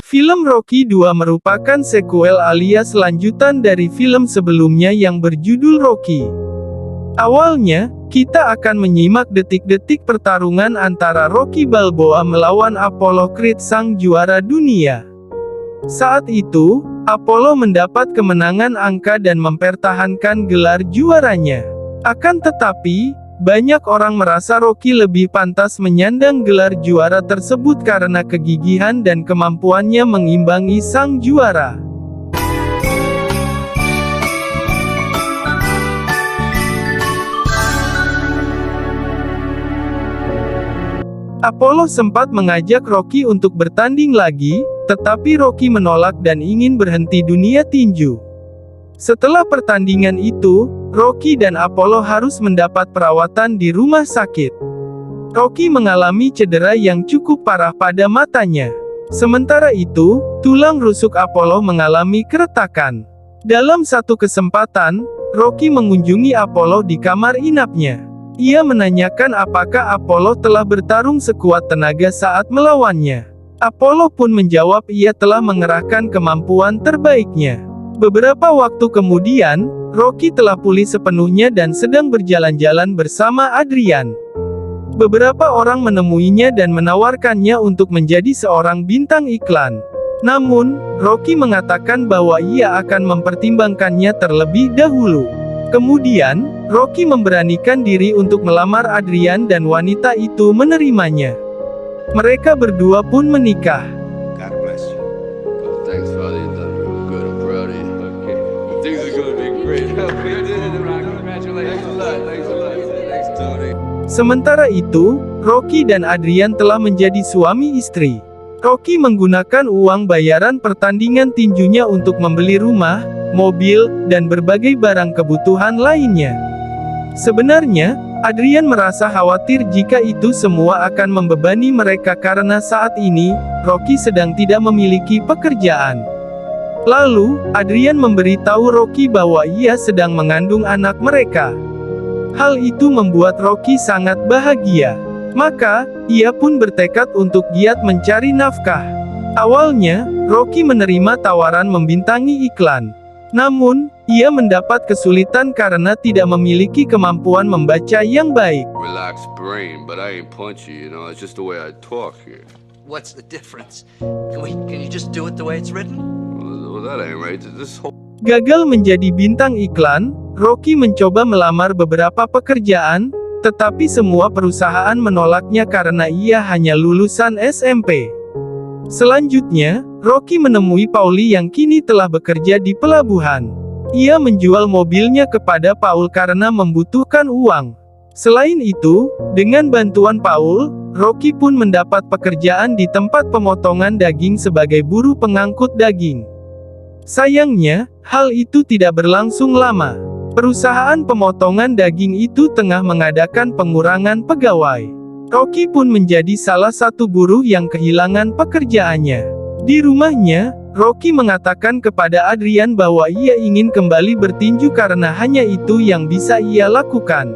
Film Rocky 2 merupakan sequel alias lanjutan dari film sebelumnya yang berjudul Rocky. Awalnya, kita akan menyimak detik-detik pertarungan antara Rocky Balboa melawan Apollo Creed sang juara dunia. Saat itu, Apollo mendapat kemenangan angka dan mempertahankan gelar juaranya. Akan tetapi, banyak orang merasa Rocky lebih pantas menyandang gelar juara tersebut karena kegigihan dan kemampuannya mengimbangi sang juara. Apollo sempat mengajak Rocky untuk bertanding lagi, tetapi Rocky menolak dan ingin berhenti dunia tinju. Setelah pertandingan itu, Rocky dan Apollo harus mendapat perawatan di rumah sakit. Rocky mengalami cedera yang cukup parah pada matanya. Sementara itu, tulang rusuk Apollo mengalami keretakan. Dalam satu kesempatan, Rocky mengunjungi Apollo di kamar inapnya. Ia menanyakan apakah Apollo telah bertarung sekuat tenaga saat melawannya. Apollo pun menjawab ia telah mengerahkan kemampuan terbaiknya. Beberapa waktu kemudian, Rocky telah pulih sepenuhnya dan sedang berjalan-jalan bersama Adrian. Beberapa orang menemuinya dan menawarkannya untuk menjadi seorang bintang iklan. Namun, Rocky mengatakan bahwa ia akan mempertimbangkannya terlebih dahulu. Kemudian, Rocky memberanikan diri untuk melamar Adrian dan wanita itu menerimanya. Mereka berdua pun menikah. God bless you. Oh, thanks, Father. You done real good. I'm proud of you. Okay. Things are gonna be great. Congratulations. Thanks a lot. Thanks, Tony. Sementara itu, Rocky dan Adrian telah menjadi suami istri. Rocky menggunakan uang bayaran pertandingan tinjunya untuk membeli rumah, mobil, dan berbagai barang kebutuhan lainnya. Sebenarnya, Adrian merasa khawatir jika itu semua akan membebani mereka karena saat ini, Rocky sedang tidak memiliki pekerjaan. Lalu, Adrian memberitahu Rocky bahwa ia sedang mengandung anak mereka. Hal itu membuat Rocky sangat bahagia. Maka, ia pun bertekad untuk giat mencari nafkah. Awalnya, Rocky menerima tawaran membintangi iklan. Namun, ia mendapat kesulitan karena tidak memiliki kemampuan membaca yang baik. Relaxed brain, but I ain't punchy, you know. It's just the way I talk here. What's the difference? Can you just do it the way it's written? Well, that ain't right. This whole Gagal menjadi bintang iklan, Rocky mencoba melamar beberapa pekerjaan, tetapi semua perusahaan menolaknya karena ia hanya lulusan SMP. Selanjutnya, Rocky menemui Pauli yang kini telah bekerja di pelabuhan. Ia menjual mobilnya kepada Paul karena membutuhkan uang. Selain itu, dengan bantuan Paul, Rocky pun mendapat pekerjaan di tempat pemotongan daging sebagai buruh pengangkut daging. Sayangnya, hal itu tidak berlangsung lama. Perusahaan pemotongan daging itu tengah mengadakan pengurangan pegawai. Rocky pun menjadi salah satu buruh yang kehilangan pekerjaannya. Di rumahnya, Rocky mengatakan kepada Adrian bahwa ia ingin kembali bertinju karena hanya itu yang bisa ia lakukan.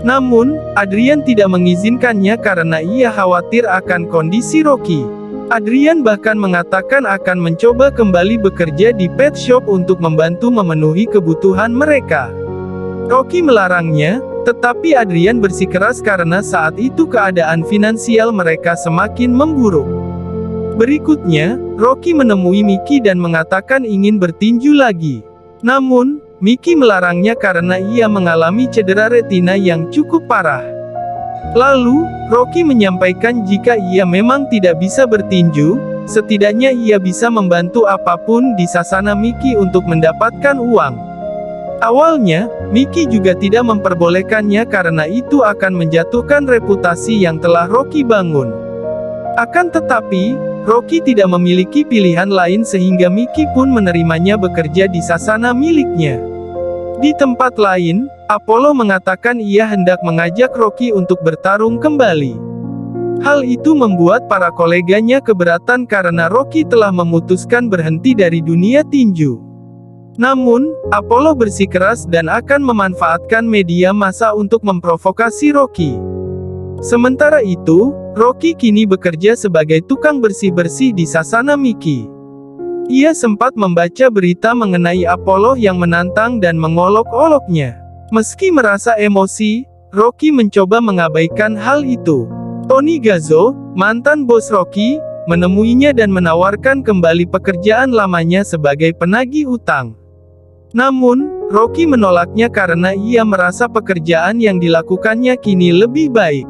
Namun, Adrian tidak mengizinkannya karena ia khawatir akan kondisi Rocky. Adrian bahkan mengatakan akan mencoba kembali bekerja di pet shop untuk membantu memenuhi kebutuhan mereka. Rocky melarangnya, tetapi Adrian bersikeras karena saat itu keadaan finansial mereka semakin memburuk. Berikutnya, Rocky menemui Mickey dan mengatakan ingin bertinju lagi. Namun, Mickey melarangnya karena ia mengalami cedera retina yang cukup parah. Lalu, Rocky menyampaikan jika ia memang tidak bisa bertinju, setidaknya ia bisa membantu apapun di sasana Mickey untuk mendapatkan uang. Awalnya, Mickey juga tidak memperbolehkannya karena itu akan menjatuhkan reputasi yang telah Rocky bangun. Akan tetapi, Rocky tidak memiliki pilihan lain sehingga Mickey pun menerimanya bekerja di sasana miliknya. Di tempat lain, Apollo mengatakan ia hendak mengajak Rocky untuk bertarung kembali. Hal itu membuat para koleganya keberatan karena Rocky telah memutuskan berhenti dari dunia tinju. Namun, Apollo bersikeras dan akan memanfaatkan media massa untuk memprovokasi Rocky. Sementara itu, Rocky kini bekerja sebagai tukang bersih-bersih di Sasana Mickey. Ia sempat membaca berita mengenai Apollo yang menantang dan mengolok-oloknya. Meski merasa emosi, Rocky mencoba mengabaikan hal itu. Tony Gazzo, mantan bos Rocky, menemuinya dan menawarkan kembali pekerjaan lamanya sebagai penagih utang. Namun, Rocky menolaknya karena ia merasa pekerjaan yang dilakukannya kini lebih baik.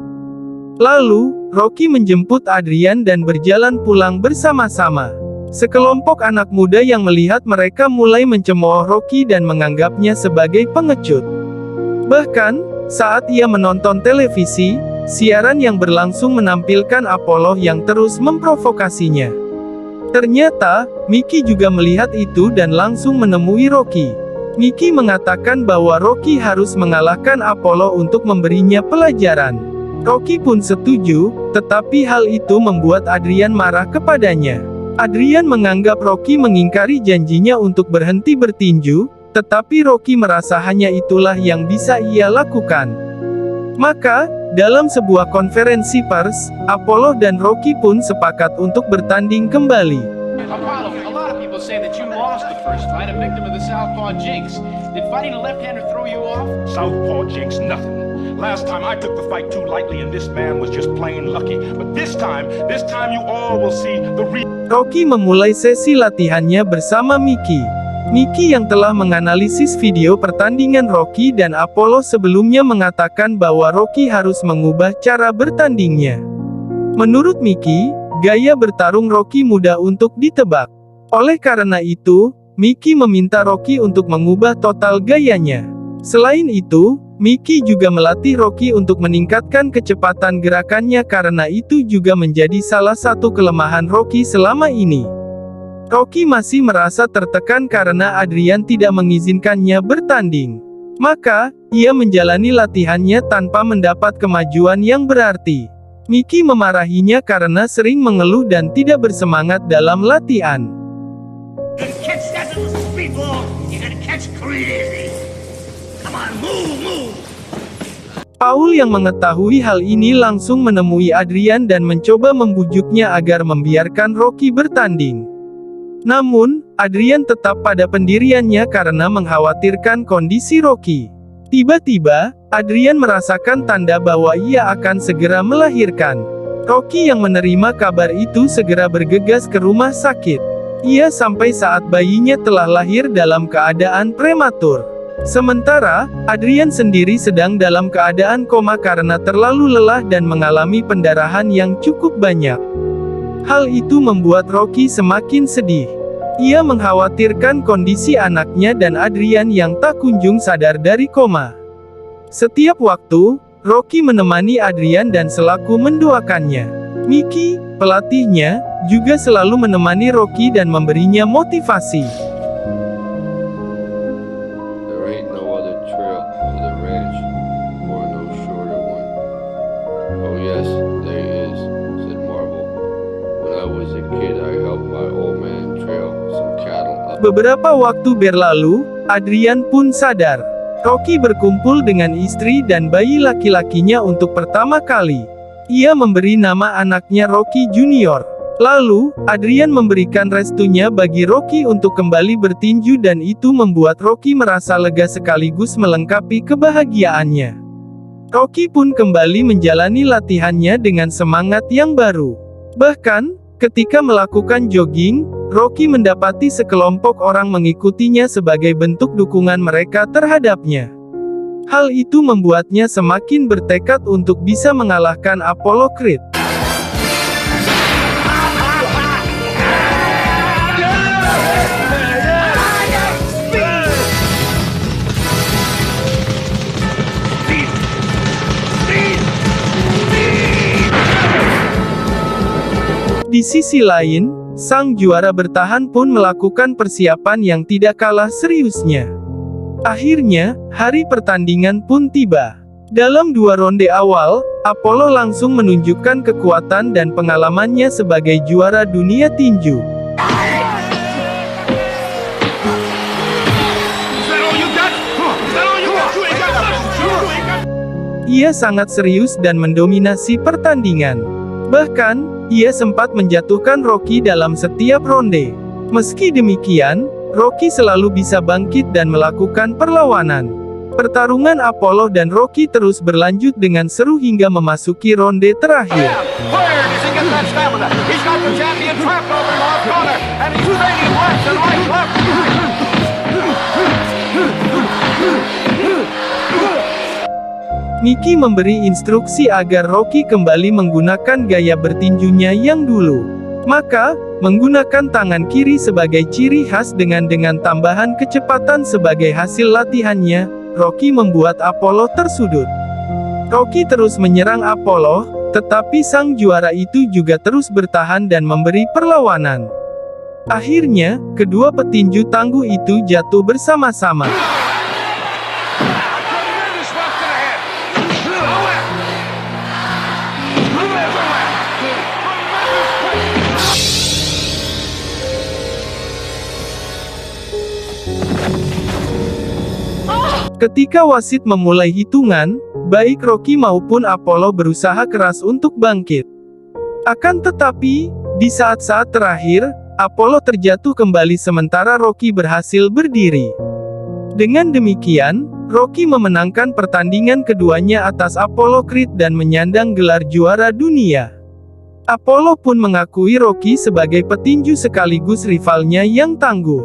Lalu, Rocky menjemput Adrian dan berjalan pulang bersama-sama. Sekelompok anak muda yang melihat mereka mulai mencemooh Rocky dan menganggapnya sebagai pengecut. Bahkan, saat ia menonton televisi, siaran yang berlangsung menampilkan Apollo yang terus memprovokasinya. Ternyata, Mickey juga melihat itu dan langsung menemui Rocky. Mickey mengatakan bahwa Rocky harus mengalahkan Apollo untuk memberinya pelajaran. Rocky pun setuju, tetapi hal itu membuat Adrian marah kepadanya. Adrian menganggap Rocky mengingkari janjinya untuk berhenti bertinju, tetapi Rocky merasa hanya itulah yang bisa ia lakukan. Maka, dalam sebuah konferensi pers, Apollo dan Rocky pun sepakat untuk bertanding kembali. Apollo, a lot of people say that you lost the first fight, a victim of the southpaw jinx. Did fighting a left-hander throw you off? Southpaw jinx, nothing. Last time I took the fight too lightly and this man was just plain lucky. But this time you all will see the real. Rocky memulai sesi latihannya bersama Mickey. Mickey yang telah menganalisis video pertandingan Rocky dan Apollo sebelumnya mengatakan bahwa Rocky harus mengubah cara bertandingnya. Menurut Mickey, gaya bertarung Rocky mudah untuk ditebak. Oleh karena itu, Mickey meminta Rocky untuk mengubah total gayanya. Selain itu, Mickey juga melatih Rocky untuk meningkatkan kecepatan gerakannya karena itu juga menjadi salah satu kelemahan Rocky selama ini. Rocky masih merasa tertekan karena Adrian tidak mengizinkannya bertanding. Maka, ia menjalani latihannya tanpa mendapat kemajuan yang berarti. Mickey memarahinya karena sering mengeluh dan tidak bersemangat dalam latihan. Catch that little speedball. You gotta catch crazy. Come on, move. Paul yang mengetahui hal ini langsung menemui Adrian dan mencoba membujuknya agar membiarkan Rocky bertanding. Namun, Adrian tetap pada pendiriannya karena mengkhawatirkan kondisi Rocky. Tiba-tiba, Adrian merasakan tanda bahwa ia akan segera melahirkan. Rocky yang menerima kabar itu segera bergegas ke rumah sakit. Ia sampai saat bayinya telah lahir dalam keadaan prematur. Sementara, Adrian sendiri sedang dalam keadaan koma karena terlalu lelah dan mengalami pendarahan yang cukup banyak. Hal itu membuat Rocky semakin sedih. Ia mengkhawatirkan kondisi anaknya dan Adrian yang tak kunjung sadar dari koma. Setiap waktu, Rocky menemani Adrian dan selalu mendoakannya. Mickey, pelatihnya, juga selalu menemani Rocky dan memberinya motivasi. There ain't no other trail to the ranch, or no shorter one. Oh yes, there is, said Marvel. When I was a kid, I helped my old man trail some cattle up. Beberapa waktu berlalu, Adrian pun sadar. Rocky berkumpul dengan istri dan bayi laki-lakinya untuk pertama kali. Ia memberi nama anaknya Rocky Junior. Lalu, Adrian memberikan restunya bagi Rocky untuk kembali bertinju dan itu membuat Rocky merasa lega sekaligus melengkapi kebahagiaannya. Rocky pun kembali menjalani latihannya dengan semangat yang baru. Bahkan, ketika melakukan jogging, Rocky mendapati sekelompok orang mengikutinya sebagai bentuk dukungan mereka terhadapnya. Hal itu membuatnya semakin bertekad untuk bisa mengalahkan Apollo Creed. Di sisi lain, sang juara bertahan pun melakukan persiapan yang tidak kalah seriusnya. Akhirnya, hari pertandingan pun tiba. Dalam 2 ronde awal, Apollo langsung menunjukkan kekuatan dan pengalamannya sebagai juara dunia tinju. Ia sangat serius dan mendominasi pertandingan. Bahkan, ia sempat menjatuhkan Rocky dalam setiap ronde. Meski demikian, Rocky selalu bisa bangkit dan melakukan perlawanan. Pertarungan Apollo dan Rocky terus berlanjut dengan seru hingga memasuki ronde terakhir. Where does he get that stamina? He's got the champion trapped over in the left corner, and he's fading left and right, left and right. Mickey memberi instruksi agar Rocky kembali menggunakan gaya bertinjunya yang dulu. Maka, menggunakan tangan kiri sebagai ciri khas dengan tambahan kecepatan sebagai hasil latihannya, Rocky membuat Apollo tersudut. Rocky terus menyerang Apollo, tetapi sang juara itu juga terus bertahan dan memberi perlawanan. Akhirnya, kedua petinju tangguh itu jatuh bersama-sama. Ketika wasit memulai hitungan, baik Rocky maupun Apollo berusaha keras untuk bangkit. Akan tetapi, di saat-saat terakhir, Apollo terjatuh kembali sementara Rocky berhasil berdiri. Dengan demikian, Rocky memenangkan pertandingan keduanya atas Apollo Creed dan menyandang gelar juara dunia. Apollo pun mengakui Rocky sebagai petinju sekaligus rivalnya yang tangguh.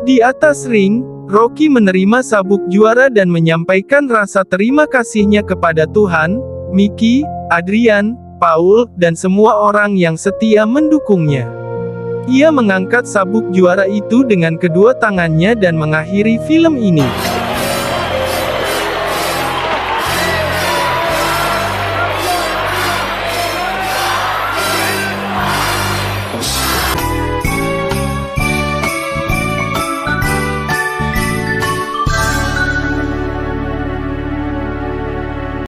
Di atas ring, Rocky menerima sabuk juara dan menyampaikan rasa terima kasihnya kepada Tuhan, Mickey, Adrian, Paul, dan semua orang yang setia mendukungnya. Ia mengangkat sabuk juara itu dengan kedua tangannya dan mengakhiri film ini.